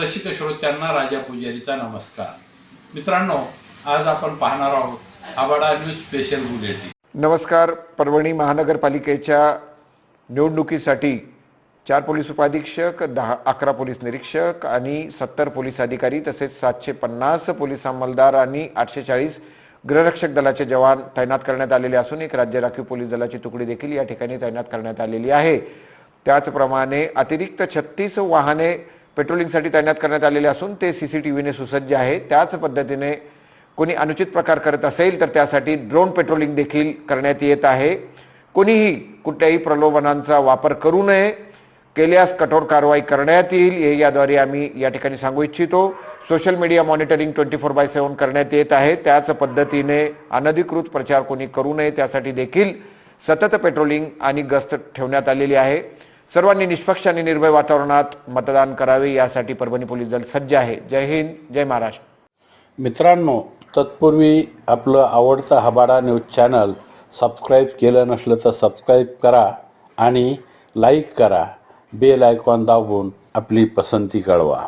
रसिक श्रोत्यांना राजा पुजारीचा नमस्कार. मित्रांनो, आज आपण पाहणार आहोत आबाडा न्यूज स्पेशल बुलेटिन. नमस्कार. परभणी महानगरपालिकेच्या निवडणुकीसाठी 4 पोलीस उपाधीक्षक, 11 पोलीस निरीक्षक आणि 70 पोलीस अधिकारी तसेच 750 पोलीस अंमलदार आणि 840 गृहरक्षक दलाचे जवान तैनात करण्यात आलेले असून एक राज्य राखीव पोलीस दलाची तुकडी देखील या ठिकाणी तैनात करण्यात आलेली आहे. त्याचप्रमाणे अतिरिक्त 36 वाहने पेट्रोलिंगसाठी तैनात करण्यात आलेले असून ते सीसीटीव्हीने सुसज्ज आहे. त्याच पद्धतीने कोणी अनुचित प्रकार करत असेल तर त्यासाठी ड्रोन पेट्रोलिंग देखील करण्यात येत आहे. कोणीही कुठल्याही प्रलोभनांचा वापर करू नये, केल्यास कठोर कारवाई करण्यात येईल हे याद्वारे आम्ही या ठिकाणी सांगू इच्छितो. सोशल मीडिया मॉनिटरिंग 24/7 करण्यात येत आहे. त्याच पद्धतीने अनधिकृत प्रचार कोणी करू नये त्यासाठी देखील सतत पेट्रोलिंग आणि गस्त ठेवण्यात आलेली आहे. सर्वांनी निष्पक्ष आणि निर्भय वातावरणात मतदान करावे यासाठी परभणी पोलीस दल सज्ज आहे. जय हिंद, जय महाराष्ट्र. मित्रांनो, तत्पूर्वी आपलं आवडतं आबाडा न्यूज चॅनल सबस्क्राईब केलं नसलं तर सबस्क्राईब करा आणि लाईक करा. बेल आयकॉन दाबून आपली पसंती कळवा.